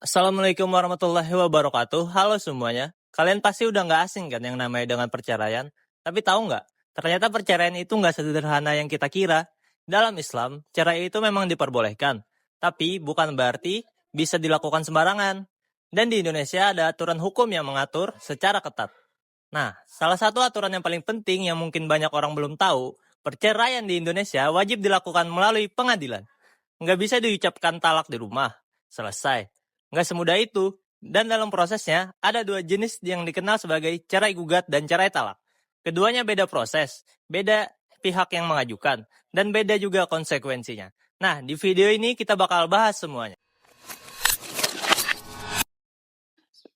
Assalamualaikum warahmatullahi wabarakatuh. Halo semuanya. Kalian pasti udah nggak asing kan yang namanya dengan perceraian? Tapi tahu nggak? Ternyata perceraian itu nggak sederhana yang kita kira. Dalam Islam, cerai itu memang diperbolehkan. Tapi bukan berarti bisa dilakukan sembarangan. Dan di Indonesia ada aturan hukum yang mengatur secara ketat. Nah, salah satu aturan yang paling penting yang mungkin banyak orang belum tahu, perceraian di Indonesia wajib dilakukan melalui pengadilan. Nggak bisa diucapkan talak di rumah. Selesai. Nggak semudah itu. Dan dalam prosesnya, ada dua jenis yang dikenal sebagai cerai gugat dan cerai talak. Keduanya beda proses, beda pihak yang mengajukan, dan beda juga konsekuensinya. Nah, di video ini kita bakal bahas semuanya.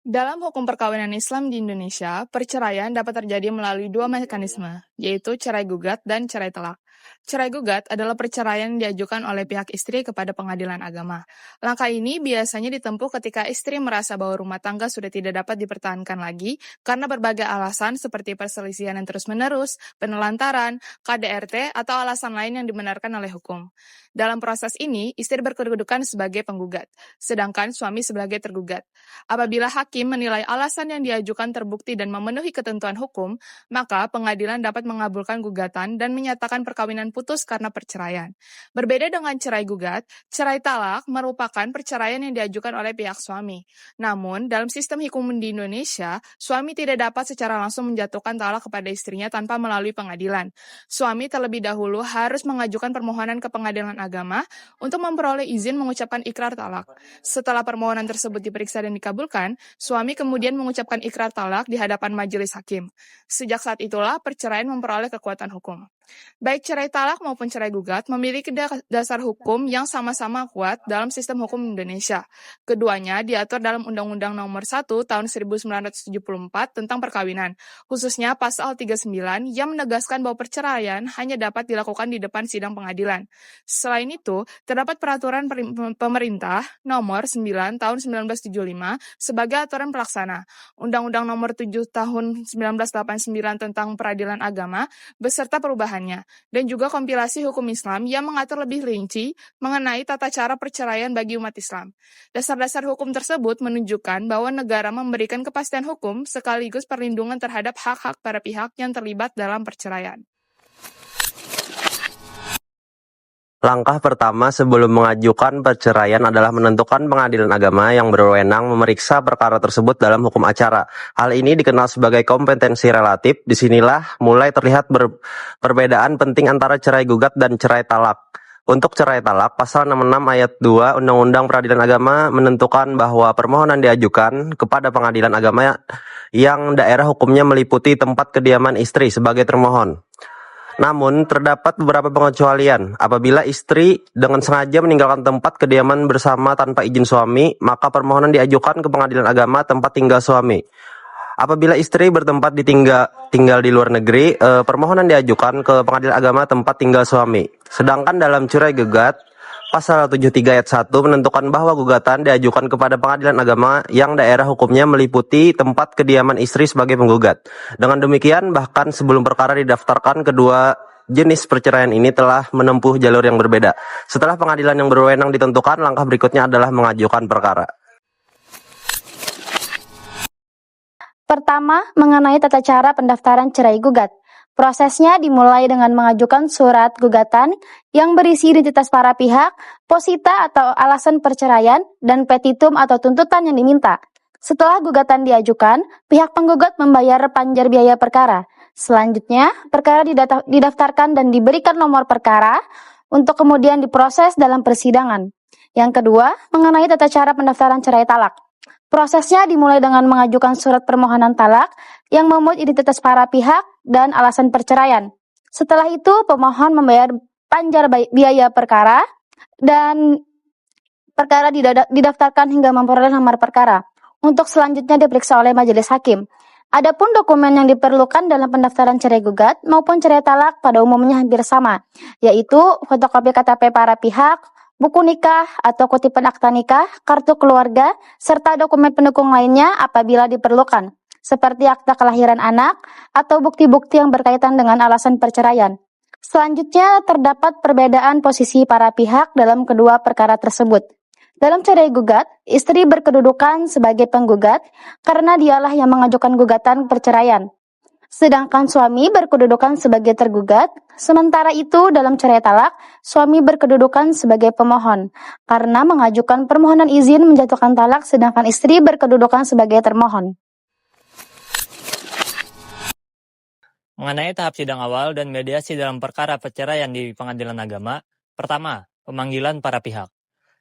Dalam hukum perkawinan Islam di Indonesia, perceraian dapat terjadi melalui dua mekanisme, yaitu cerai gugat dan cerai talak. Cerai gugat adalah perceraian yang diajukan oleh pihak istri kepada pengadilan agama. Langkah ini biasanya ditempuh ketika istri merasa bahwa rumah tangga sudah tidak dapat dipertahankan lagi karena berbagai alasan seperti perselisihan yang terus-menerus, penelantaran, KDRT, atau alasan lain yang dibenarkan oleh hukum. Dalam proses ini, istri berkedudukan sebagai penggugat, sedangkan suami sebagai tergugat. Apabila hakim menilai alasan yang diajukan terbukti dan memenuhi ketentuan hukum, maka pengadilan dapat mengabulkan gugatan dan menyatakan perkawinan putus karena perceraian. Berbeda dengan cerai gugat, cerai talak merupakan perceraian yang diajukan oleh pihak suami. Namun, dalam sistem hukum di Indonesia, suami tidak dapat secara langsung menjatuhkan talak kepada istrinya tanpa melalui pengadilan. Suami terlebih dahulu harus mengajukan permohonan ke pengadilan agama untuk memperoleh izin mengucapkan ikrar talak. Setelah permohonan tersebut diperiksa dan dikabulkan, suami kemudian mengucapkan ikrar talak di hadapan majelis hakim. Sejak saat itulah perceraian memperoleh kekuatan hukum. Baik cerai talak maupun cerai gugat memiliki dasar hukum yang sama-sama kuat dalam sistem hukum Indonesia. Keduanya diatur dalam Undang-Undang Nomor 1 Tahun 1974 tentang perkawinan, khususnya Pasal 39 yang menegaskan bahwa perceraian hanya dapat dilakukan di depan sidang pengadilan. Selain itu, terdapat Peraturan Pemerintah Nomor 9 Tahun 1975 sebagai aturan pelaksana, Undang-Undang Nomor 7 Tahun 1989 tentang Peradilan Agama, beserta perubahannya, dan juga kompilasi hukum Islam yang mengatur lebih rinci mengenai tata cara perceraian bagi umat Islam. Dasar-dasar hukum tersebut menunjukkan bahwa negara memberikan kepastian hukum sekaligus perlindungan terhadap hak-hak para pihak yang terlibat dalam perceraian. Langkah pertama sebelum mengajukan perceraian adalah menentukan pengadilan agama yang berwenang memeriksa perkara tersebut dalam hukum acara. Hal ini dikenal sebagai kompetensi relatif. Disinilah mulai terlihat perbedaan penting antara cerai gugat dan cerai talak. Untuk cerai talak, pasal 66 ayat 2 Undang-Undang Peradilan Agama menentukan bahwa permohonan diajukan kepada pengadilan agama yang daerah hukumnya meliputi tempat kediaman istri sebagai termohon. Namun, terdapat beberapa pengecualian. Apabila istri dengan sengaja meninggalkan tempat kediaman bersama tanpa izin suami, maka permohonan diajukan ke pengadilan agama tempat tinggal suami. Apabila istri bertempat tinggal di luar negeri, permohonan diajukan ke pengadilan agama tempat tinggal suami. Sedangkan dalam cerai gugat, Pasal 73 ayat 1 menentukan bahwa gugatan diajukan kepada pengadilan agama yang daerah hukumnya meliputi tempat kediaman istri sebagai penggugat. Dengan demikian, bahkan sebelum perkara didaftarkan, kedua jenis perceraian ini telah menempuh jalur yang berbeda. Setelah pengadilan yang berwenang ditentukan, langkah berikutnya adalah mengajukan perkara. Pertama, mengenai tata cara pendaftaran cerai gugat. Prosesnya dimulai dengan mengajukan surat gugatan yang berisi identitas para pihak, posita atau alasan perceraian, dan petitum atau tuntutan yang diminta. Setelah gugatan diajukan, pihak penggugat membayar panjar biaya perkara. Selanjutnya, perkara didaftarkan dan diberikan nomor perkara untuk kemudian diproses dalam persidangan. Yang kedua, mengenai tata cara pendaftaran cerai talak. Prosesnya dimulai dengan mengajukan surat permohonan talak yang memuat identitas para pihak dan alasan perceraian. Setelah itu, pemohon membayar panjar biaya perkara dan perkara didaftarkan hingga memperoleh nomor perkara. Untuk selanjutnya diperiksa oleh majelis hakim. Adapun dokumen yang diperlukan dalam pendaftaran cerai gugat maupun cerai talak pada umumnya hampir sama, yaitu fotokopi KTP para pihak, buku nikah atau kutipan akta nikah, kartu keluarga, serta dokumen pendukung lainnya apabila diperlukan, seperti akta kelahiran anak atau bukti-bukti yang berkaitan dengan alasan perceraian. Selanjutnya, terdapat perbedaan posisi para pihak dalam kedua perkara tersebut. Dalam cerai gugat, istri berkedudukan sebagai penggugat karena dialah yang mengajukan gugatan perceraian. Sedangkan suami berkedudukan sebagai tergugat. Sementara itu, dalam cerai talak, suami berkedudukan sebagai pemohon karena mengajukan permohonan izin menjatuhkan talak, sedangkan istri berkedudukan sebagai termohon. Mengenai tahap sidang awal dan mediasi dalam perkara perceraian di pengadilan agama, pertama, pemanggilan para pihak.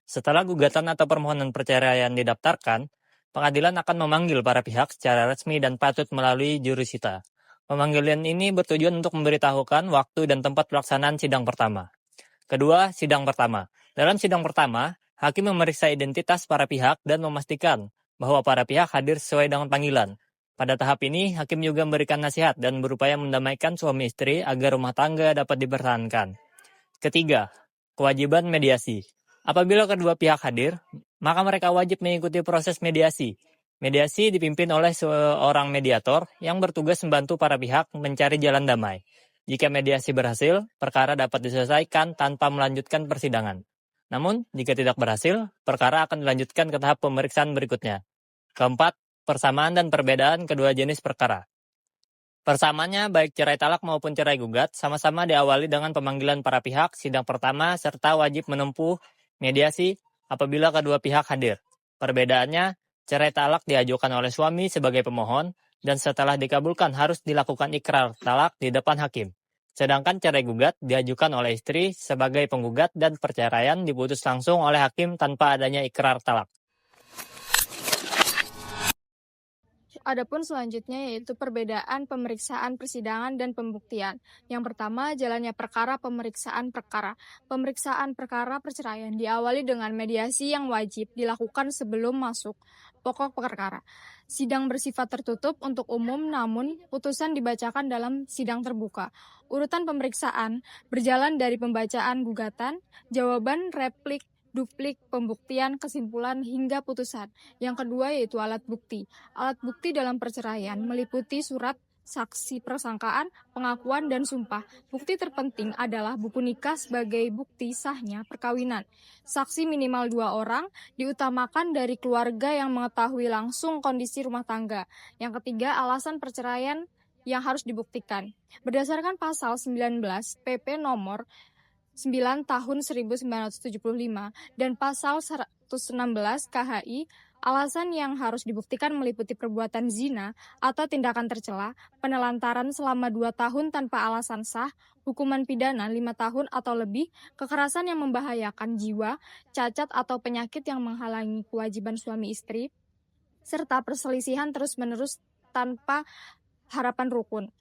Setelah gugatan atau permohonan perceraian didaftarkan, pengadilan akan memanggil para pihak secara resmi dan patut melalui jurusita. Pemanggilan ini bertujuan untuk memberitahukan waktu dan tempat pelaksanaan sidang pertama. Kedua, sidang pertama. Dalam sidang pertama, hakim memeriksa identitas para pihak dan memastikan bahwa para pihak hadir sesuai dengan panggilan. Pada tahap ini, hakim juga memberikan nasihat dan berupaya mendamaikan suami istri agar rumah tangga dapat dipertahankan. Ketiga, kewajiban mediasi. Apabila kedua pihak hadir, maka mereka wajib mengikuti proses mediasi. Mediasi dipimpin oleh seorang mediator yang bertugas membantu para pihak mencari jalan damai. Jika mediasi berhasil, perkara dapat diselesaikan tanpa melanjutkan persidangan. Namun, jika tidak berhasil, perkara akan dilanjutkan ke tahap pemeriksaan berikutnya. Keempat, persamaan dan perbedaan kedua jenis perkara. Persamaannya baik cerai talak maupun cerai gugat sama-sama diawali dengan pemanggilan para pihak sidang pertama serta wajib menempuh mediasi apabila kedua pihak hadir. Perbedaannya, cerai talak diajukan oleh suami sebagai pemohon dan setelah dikabulkan harus dilakukan ikrar talak di depan hakim. Sedangkan cerai gugat diajukan oleh istri sebagai penggugat dan perceraian diputus langsung oleh hakim tanpa adanya ikrar talak. Adapun selanjutnya yaitu perbedaan pemeriksaan persidangan dan pembuktian. Yang pertama, jalannya perkara pemeriksaan perkara. Pemeriksaan perkara perceraian diawali dengan mediasi yang wajib dilakukan sebelum masuk pokok perkara. Sidang bersifat tertutup untuk umum, namun putusan dibacakan dalam sidang terbuka. Urutan pemeriksaan berjalan dari pembacaan gugatan, jawaban, replik, duplik, pembuktian, kesimpulan, hingga putusan. Yang kedua yaitu alat bukti. Alat bukti dalam perceraian meliputi surat, saksi persangkaan, pengakuan, dan sumpah. Bukti terpenting adalah buku nikah sebagai bukti sahnya perkawinan. Saksi minimal 2 orang, diutamakan dari keluarga yang mengetahui langsung kondisi rumah tangga. Yang ketiga, alasan perceraian yang harus dibuktikan. Berdasarkan pasal 19 PP nomor 9 tahun 1975 dan pasal 116 KHI, alasan yang harus dibuktikan meliputi perbuatan zina atau tindakan tercela, penelantaran selama 2 tahun tanpa alasan sah, hukuman pidana 5 tahun atau lebih, kekerasan yang membahayakan jiwa, cacat atau penyakit yang menghalangi kewajiban suami istri, serta perselisihan terus-menerus tanpa harapan rukun.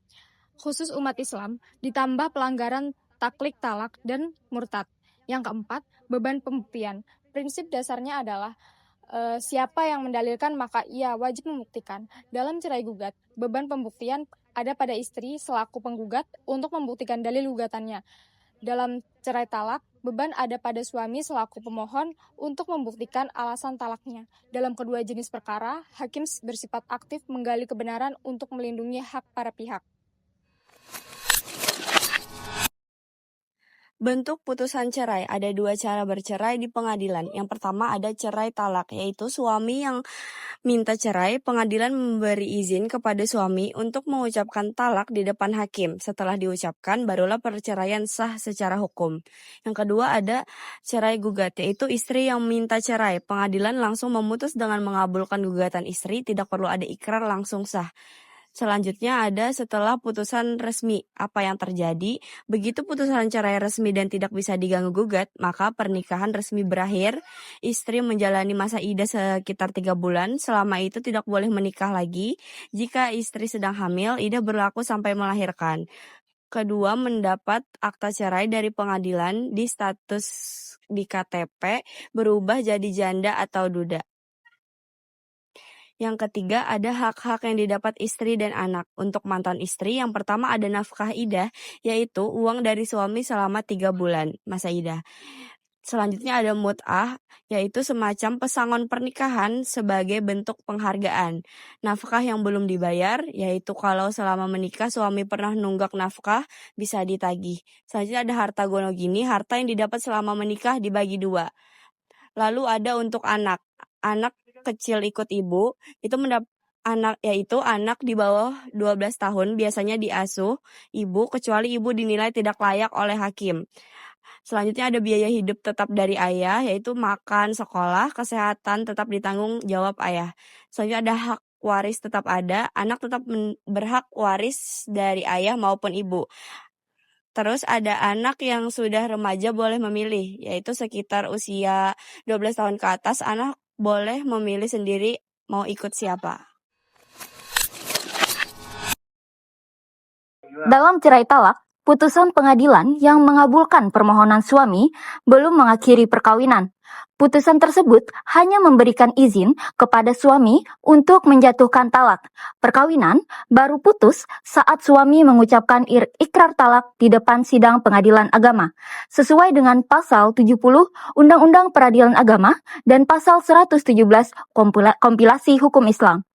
Khusus umat Islam, ditambah pelanggaran taklik talak dan murtad. Yang keempat, beban pembuktian. Prinsip dasarnya adalah siapa yang mendalilkan maka ia wajib membuktikan. Dalam cerai gugat, beban pembuktian ada pada istri selaku penggugat untuk membuktikan dalil gugatannya. Dalam cerai talak, beban ada pada suami selaku pemohon untuk membuktikan alasan talaknya. Dalam kedua jenis perkara, hakim bersifat aktif menggali kebenaran untuk melindungi hak para pihak. Bentuk putusan cerai. Ada 2 cara bercerai di pengadilan. Yang pertama ada cerai talak, yaitu suami yang minta cerai, pengadilan memberi izin kepada suami untuk mengucapkan talak di depan hakim. Setelah diucapkan, barulah perceraian sah secara hukum. Yang kedua ada cerai gugat, yaitu istri yang minta cerai. Pengadilan langsung memutus dengan mengabulkan gugatan istri, tidak perlu ada ikrar, langsung sah. Selanjutnya ada setelah putusan resmi. Apa yang terjadi? Begitu putusan cerai resmi dan tidak bisa diganggu gugat, maka pernikahan resmi berakhir. Istri menjalani masa iddah sekitar 3 bulan. Selama itu tidak boleh menikah lagi. Jika istri sedang hamil, iddah berlaku sampai melahirkan. Kedua, mendapat akta cerai dari pengadilan di status di KTP berubah jadi janda atau duda. Yang ketiga ada hak-hak yang didapat istri dan anak. Untuk mantan istri, yang pertama ada nafkah iddah, yaitu uang dari suami selama 3 bulan masa iddah. Selanjutnya ada mut'ah, yaitu semacam pesangon pernikahan sebagai bentuk penghargaan. Nafkah yang belum dibayar, yaitu kalau selama menikah suami pernah nunggak nafkah, bisa ditagih. Selanjutnya ada harta gonogini, harta yang didapat selama menikah dibagi 2. Lalu ada untuk anak. Anak kecil ikut ibu, itu anak di bawah 12 tahun biasanya diasuh ibu kecuali ibu dinilai tidak layak oleh hakim. Selanjutnya ada biaya hidup tetap dari ayah, yaitu makan, sekolah, kesehatan tetap ditanggung jawab ayah. Selanjutnya ada hak waris tetap ada, anak tetap berhak waris dari ayah maupun ibu. Terus ada anak yang sudah remaja boleh memilih, yaitu sekitar usia 12 tahun ke atas, anak boleh memilih sendiri mau ikut siapa. Dalam cerai talak, putusan pengadilan yang mengabulkan permohonan suami belum mengakhiri perkawinan. Putusan tersebut hanya memberikan izin kepada suami untuk menjatuhkan talak. Perkawinan baru putus saat suami mengucapkan ikrar talak di depan sidang pengadilan agama, sesuai dengan pasal 70 Undang-Undang Peradilan Agama dan pasal 117 Kompilasi Hukum Islam.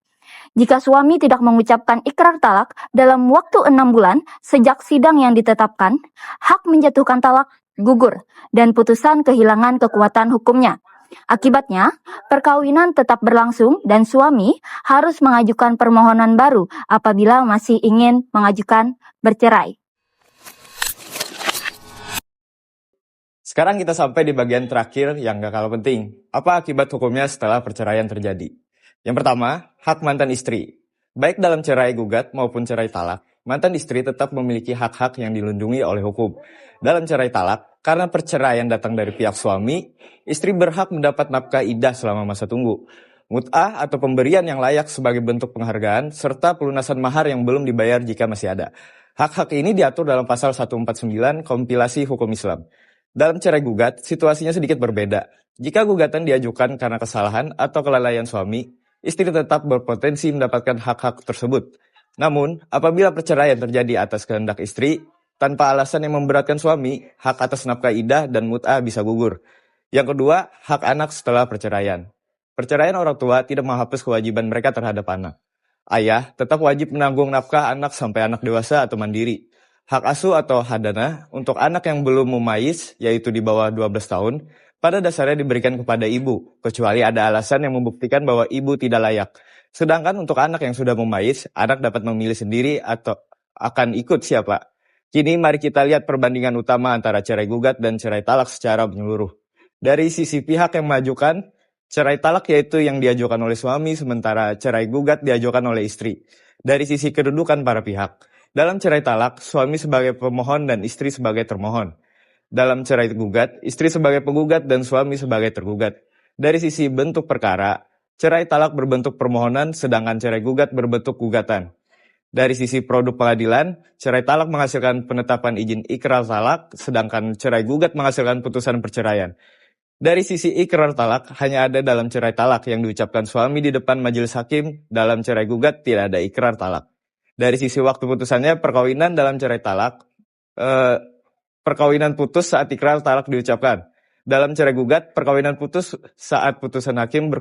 Jika suami tidak mengucapkan ikrar talak dalam waktu 6 bulan sejak sidang yang ditetapkan, hak menjatuhkan talak gugur dan putusan kehilangan kekuatan hukumnya. Akibatnya, perkawinan tetap berlangsung dan suami harus mengajukan permohonan baru apabila masih ingin mengajukan bercerai. Sekarang kita sampai di bagian terakhir yang gak kalah penting. Apa akibat hukumnya setelah perceraian terjadi? Yang pertama, hak mantan istri. Baik dalam cerai gugat maupun cerai talak, mantan istri tetap memiliki hak-hak yang dilindungi oleh hukum. Dalam cerai talak, karena perceraian datang dari pihak suami, istri berhak mendapat nafkah idah selama masa tunggu, mut'ah atau pemberian yang layak sebagai bentuk penghargaan, serta pelunasan mahar yang belum dibayar jika masih ada. Hak-hak ini diatur dalam pasal 149 Kompilasi Hukum Islam. Dalam cerai gugat, situasinya sedikit berbeda. Jika gugatan diajukan karena kesalahan atau kelalaian suami, istri tetap berpotensi mendapatkan hak-hak tersebut. Namun, apabila perceraian terjadi atas kehendak istri, tanpa alasan yang memberatkan suami, hak atas nafkah idah dan mut'ah bisa gugur. Yang kedua, hak anak setelah perceraian. Perceraian orang tua tidak menghapus kewajiban mereka terhadap anak. Ayah tetap wajib menanggung nafkah anak sampai anak dewasa atau mandiri. Hak asuh atau hadanah untuk anak yang belum mumayyiz, yaitu di bawah 12 tahun, pada dasarnya diberikan kepada ibu, kecuali ada alasan yang membuktikan bahwa ibu tidak layak. Sedangkan untuk anak yang sudah mumayyiz, anak dapat memilih sendiri atau akan ikut siapa. Kini mari kita lihat perbandingan utama antara cerai gugat dan cerai talak secara menyeluruh. Dari sisi pihak yang mengajukan, cerai talak yaitu yang diajukan oleh suami, sementara cerai gugat diajukan oleh istri. Dari sisi kedudukan para pihak, dalam cerai talak, suami sebagai pemohon dan istri sebagai termohon. Dalam cerai gugat, istri sebagai penggugat dan suami sebagai tergugat. Dari sisi bentuk perkara, cerai talak berbentuk permohonan, sedangkan cerai gugat berbentuk gugatan. Dari sisi produk pengadilan, cerai talak menghasilkan penetapan izin ikrar talak, sedangkan cerai gugat menghasilkan putusan perceraian. Dari sisi ikrar talak, hanya ada dalam cerai talak yang diucapkan suami di depan majelis hakim, dalam cerai gugat tidak ada ikrar talak. Dari sisi waktu putusannya, perkawinan dalam cerai talak, perkawinan putus saat ikrar talak diucapkan. Dalam cerai gugat, perkawinan putus saat putusan hakim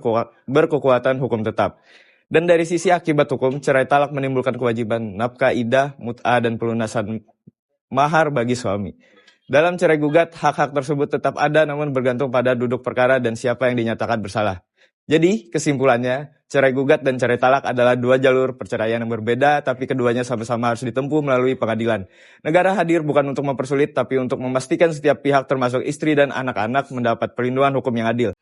berkekuatan hukum tetap. Dan dari sisi akibat hukum, cerai talak menimbulkan kewajiban nafkah idah, mut'ah, dan pelunasan mahar bagi suami. Dalam cerai gugat, hak-hak tersebut tetap ada namun bergantung pada duduk perkara dan siapa yang dinyatakan bersalah. Jadi, kesimpulannya, cerai gugat dan cerai talak adalah dua jalur perceraian yang berbeda, tapi keduanya sama-sama harus ditempuh melalui pengadilan. Negara hadir bukan untuk mempersulit, tapi untuk memastikan setiap pihak termasuk istri dan anak-anak mendapat perlindungan hukum yang adil.